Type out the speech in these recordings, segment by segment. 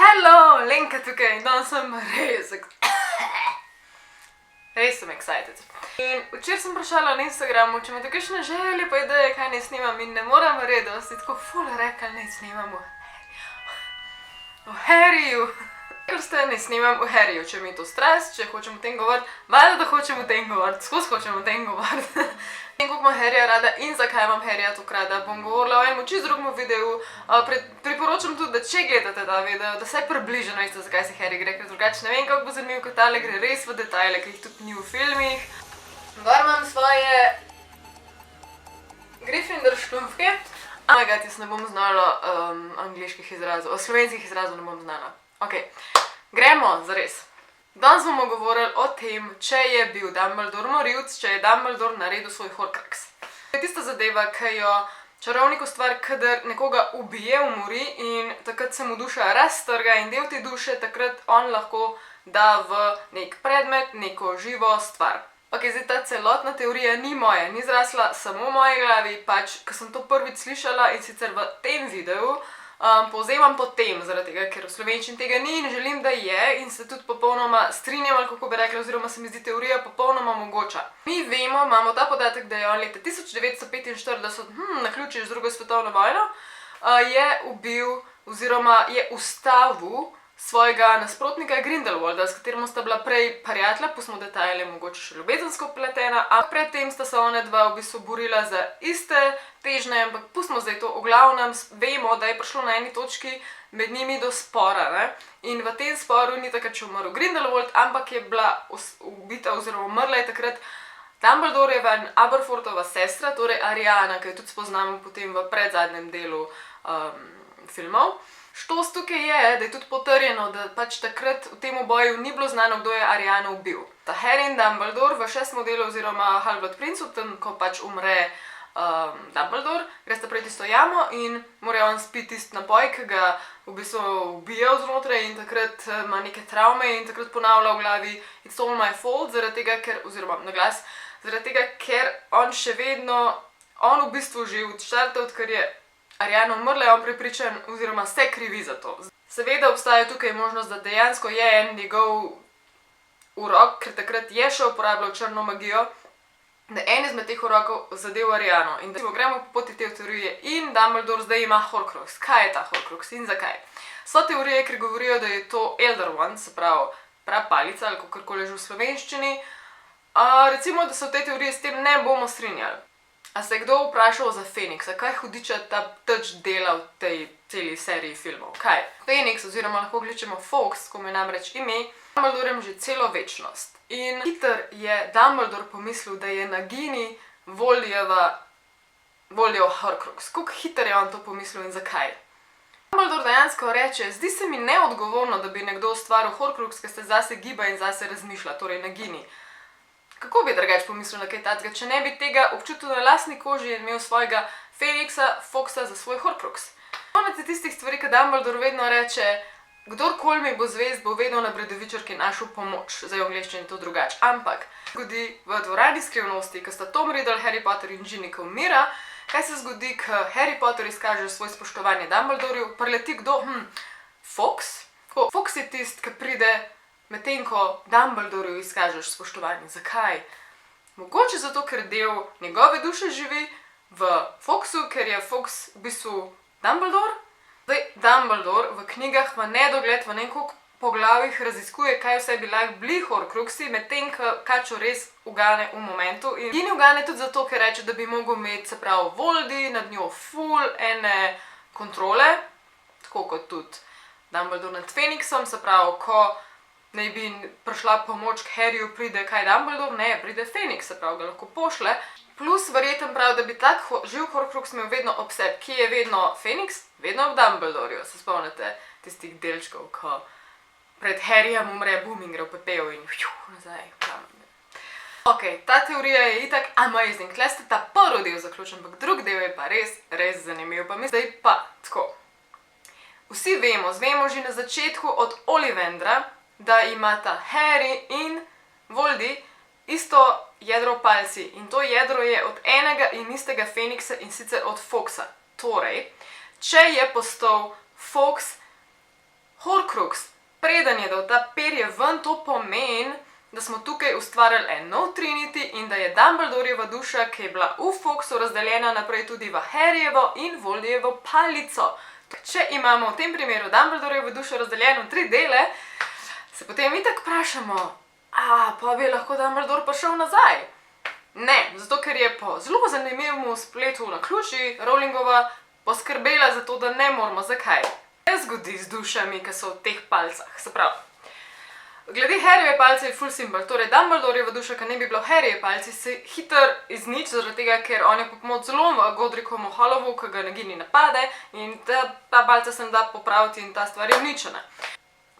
Hello, Lenka tukaj in danes sem res sem excited. In včeraj sem vprašala na Instagramu, če imate kakšne želje pa ideje, kaj naj snimam in ne moram verjeti, da ste tako ful rekli, naj snimam v Harryju. Rekli ste, naj snimam v Harryju, če mi je to stres, če hočem o tem govoriti, valjda da hočem o tem govoriti, skozi hočem o tem govoriti. In koliko imam Harryja rada in zakaj imam Harryja tako rada, bom govorila o enem čisto drugem videu. Priporočam tudi, da če gledate ta video, da vsaj približno veste, zakaj se Harry gre, ker drugače ne vem, kako bo zanimiv, kot tale gre res v detajle, ki jih tudi ni v filmih. Gor imam svoje Gryffindor štumpke. Oh my god, jaz ne bom znala angliških izrazov, slovenskih izrazov ne bom znala. Ok, gremo zares. Danes bomo govorili o tem, če je bil Dumbledore morilec, če je Dumbledore naredil svoj Horcrux. To je tista zadeva, ki jo čarovnik ustvari, kadar nekoga ubije, umori in takrat se mu duša raztrga in del te duše takrat on lahko da v nek predmet, neko živo stvar. Ok, zdaj ta celotna teorija ni moja, ni zrasla samo v moji glavi, pač, ko sem to prvič slišala in sicer v tem videu, povzemam po tem, zaradi tega, ker v slovenščini tega ni in želim, da je in se tudi popolnoma strinjam, ali kako bi rekla, oziroma se mi zdi teorija popolnoma mogoča. Mi vemo, imamo ta podatek, da je on leta 1945, naključje z drugo svetovno vojno, je ubil oziroma je ustavil svojega nasprotnika Grindelwalda, s katerim sta bila prej prijatelja, pustimo detajle, mogoče še ljubezensko vpletena, a predtem sta se ona dva v bistvu borila za iste težnje, ampak pustimo zdaj to, v glavnem vemo, da je prišlo na eni točki med njimi do spora, ne? In v tem sporu ni takrat še umrl Grindelwald, ampak je bila ubita oziroma umrla je takrat Dumbledorejeva in Aberforthova sestra, torej Ariana, ki jo tudi spoznamo potem v predzadnjem delu filmov. Štos tukaj je, da je tudi potrjeno, da pač takrat v tem boju ni bilo znano, kdo je Ariano ubil. Ta Harry in Dumbledore v 6. delu oziroma Half-Blood Prince, tam, ko pač umre Dumbledore, gresta prej tisto jamo in mora on spiti tisti napoj, ki ga v bistvu ubija vznotraj in takrat ima neke travme in takrat ponavlja v glavi It's all my fault, zaradi tega, ker, oziroma na glas, zaradi tega, ker on še vedno, on v bistvu že od štarta, odkar je Ariana umrla, je on prepričan oziroma se krivi za to. Seveda obstaja tukaj možnost, da dejansko je en njegov urok, ker takrat je še uporabljal črno magijo, da en izmed teh urokov zadev Ariano. In da gremo po poti te teorije in Dumbledore zdaj ima Horcrux. Kaj je ta Horcrux in zakaj? So teorije, ker govorijo, da je to Elder Wand, se pravi prava palica ali kakorkoli že v slovenščini. Recimo, da se v tej teoriji s tem ne bomo strinjali. A se je kdo vprašal za Fenixa? Kaj hudiča ta teč dela v tej celi seriji filmov? Kaj? Fenix, oziroma lahko kličemo Fawkes, ko mu je namreč ime, Dumbledorem že celo večnost. In hiter je Dumbledore pomislil, da je Nagini Voldejev Horcrux. Koliko hiter je on to pomislil in zakaj? Dumbledore dejansko reče, zdi se mi neodgovorno, da bi nekdo ustvaril Horcrux, ki se zase giba in zase razmišlja, torej Nagini. Kako bi drugače pomislil na kaj takega, če ne bi tega občutil na lastni koži in imel svojega Fenixa, Fawkesa za svoj Horcrux? Konec je tistih stvari, ki Dumbledore vedno reče, kdorkoli mi bo zvest, bo vedno na Bredovičarki našel pomoč. Zdaj v angleščini to drugače. Ampak, zgodi v Dvorani skrivnosti, ko sta Tom Riddle, Harry Potter in Ginny, ko umira, kaj se zgodi, ko Harry Potter izkaže svoj spoštovanje Dumbledorju, preleti kdo? Fawkes? Fawkes je tist, ki pride medtem ko Dumbledorju izkažeš spoštovanje. Zakaj? Mogoče zato, ker del njegove duše živi v Fawkesu, ker je Fawkes v bistvu Dumbledore. Zdaj, Dumbledore v knjigah v nedogled v nekaj poglavjih raziskuje, kaj vse bi lahko bili Horcruxi, medtem ko Kačo res ugane v momentu. In Ginny ugane tudi zato, ker reče, da bi mogel imeti, se pravi, Voldy nad njo ful ene kontrole, tako kot tudi Dumbledore nad Fenixom, se pravi, ko naj bi prišla pomoč k Harryju, pride kaj Dumbledore, ne, pride Fenix, se pravi, ga lahko pošle. Plus verjeten prav, da bi tak živ Horcrux imel vedno ob sebi. Kje je vedno Fenix? Vedno v Dumbledorju. Se spomnite tistih delčkov, ko pred Harryjem umre bum in gre v pepel in nazaj. Ok, ta teorija je itak amazing. Tle ste ta prvi del zaključen, ampak drug del je pa res zanimiv. Pa zdaj pa tako. Vsi vemo že na začetku od Ollivandra, da imata Harry in Voldy isto jedro v palici. In to jedro je od enega in istega Fenixa in sicer od Fawkesa. Torej, če je postal Fawkes Horcrux, preden je dal ta perje ven, to pomeni, da smo tukaj ustvarjali en nov Trinity in da je Dumbledorjeva duša, ki je bila v Fawkesu, razdeljena naprej tudi v Harryjevo in Voldyjevo palico. Če imamo v tem primeru Dumbledorjevo dušo razdeljeno v 3 dele, se potem itak vprašamo, pa bi lahko Dumbledore prišel nazaj? Ne, zato ker je po zelo zanimivemu spletu naključij Rowlingova poskrbela za to, da ne moramo. Zakaj? Kaj se zgodi z dušami, ki so v teh palcah? Se pravi, glede Harryjeve palice je ful simple, torej Dumbledorjeva duša, ki ne bi bila v Harryjevi palici, se hitro izniči, zaradi tega, ker on je po pomoč zlomil Godricomu Hollowwu, ki ga Nagini napade in ta palica se ne da popraviti in ta stvar je uničena.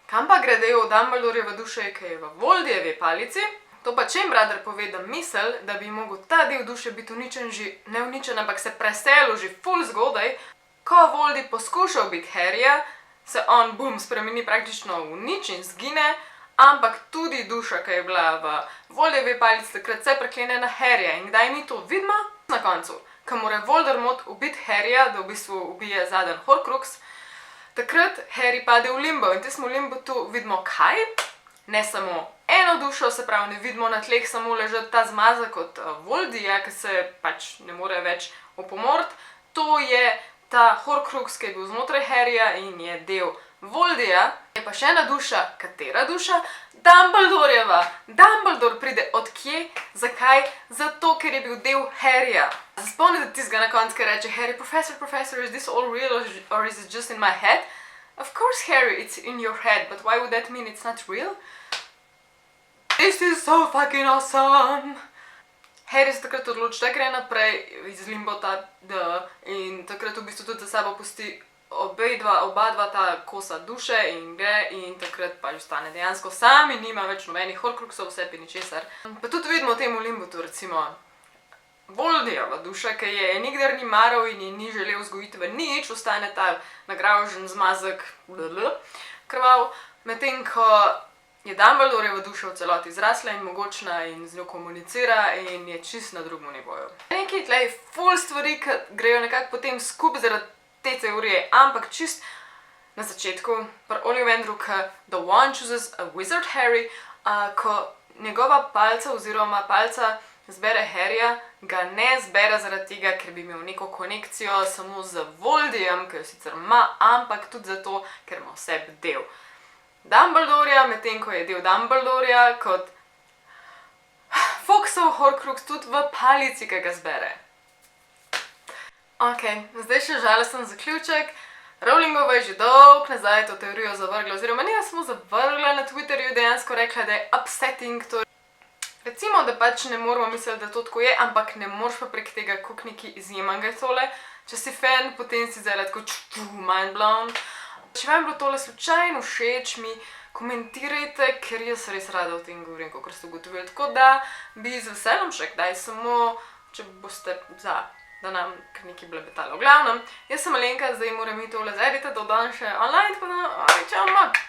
Kam pa gre del Dumbledorjeva duše, ki je v Voldyjevi palici? To pa Chamberlain pove, da misel, da bi mogel ta del duše biti uničen že, ne uničen, ampak se preselil že ful zgodaj. Ko Voldy poskuša ubiti Harryja, se on spremeni praktično v nič in zgine, ampak tudi duša, ki je bila v Voldyjevi palici, takrat se preklene na Harryja. In kdaj mi to vidimo? Na koncu, ko mora Voldemort ubiti Harryja, da v bistvu ubije zadnji Horcrux, takrat Harry pade v limbo in v limbo tu vidimo kaj? Ne samo eno dušo, se pravi, ne vidimo na tleh samo ležati ta zmazek od Voldyja, ki se pač ne more več opomoriti. To je ta Horcrux, ki je bil znotraj Harryja in je del Voldyja. Je pa še ena duša. Katera duša? Dumbledorjeva. Dumbledore pride od kje? Zakaj? Zato, ker je bil del Harryja. Se spomnite tistega na koncu, ki reče Harry, Professor, is this all real or is it just in my head? Of course, Harry, it's in your head, but why would that mean it's not real? This is so fucking awesome! Harry se takrat odloči, da gre naprej iz limbota in takrat v bistvu tudi za sabo pusti oba dva ta kosa duše in gre in takrat pač ostane dejansko sam in nima več nobenih Horcruxov, vse pa ničesar. Pa tudi vidimo v tem limbotu, recimo, Voldyjeva duša, ki je nikdar ni maral in je ni želel vzgojiti v nič, ostane ta nagražen zmazek krvav, medtem ko je Dumbledorjeva duša v celoti zrasla in mogočna in z njo komunicira in je čist na drugem nivoju. Nekaj tlej ful stvari, ki grejo nekako potem skupaj zaradi te teorije, ampak čist na začetku, pri Ollivandru, ko The Wand chooses a wizard Harry, ko njegova palca oziroma palca zbere Harryja, ga ne zbere zaradi tega, ker bi imel neko konekcijo samo z Voldyjem, ki jo sicer ima, ampak tudi zato, ker ima v sebi del Dumbledorja, medtem ko je del Dumbledorja kot Fawkesov Horcrux tudi v palici, ki ga zbere. Ok, zdaj še žalosten zaključek. Rowlingova je že dolgo nazaj to teorijo zavrgla, oziroma ne samo zavrgla, na Twitterju dejansko rekla, da je upsetting to. Recimo, da pač ne moramo misliti, da to tako je, ampak ne moreš pa prek tega, koliko nekaj izjemnega je tole. Če si fan, potem si zdaj tako mind blown. Če vam je bilo tole slučajno všeč, mi komentirajte, ker jaz res rada o tem govorim, kakor ste ugotovili. Tako da bi z veseljem še kdaj, samo če boste za, da nam kar nekaj blebetalo. V glavnem, jaz sem Alenka, zdaj moram iti tole zediti, dodam še online, tako da, čau, mak!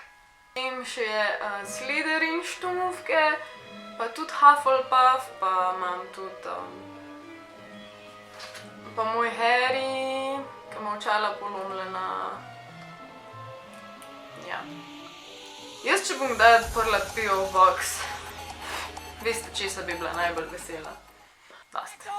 In še je Slytherin štumufke, pa tudi Hufflepuff, pa imam tudi pa moj Harry, ki ima očala polomljena. Ja. Jaz, če bom kdaj odprla P.O. Box, veste, česa bi bila najbolj vesela? Dosti.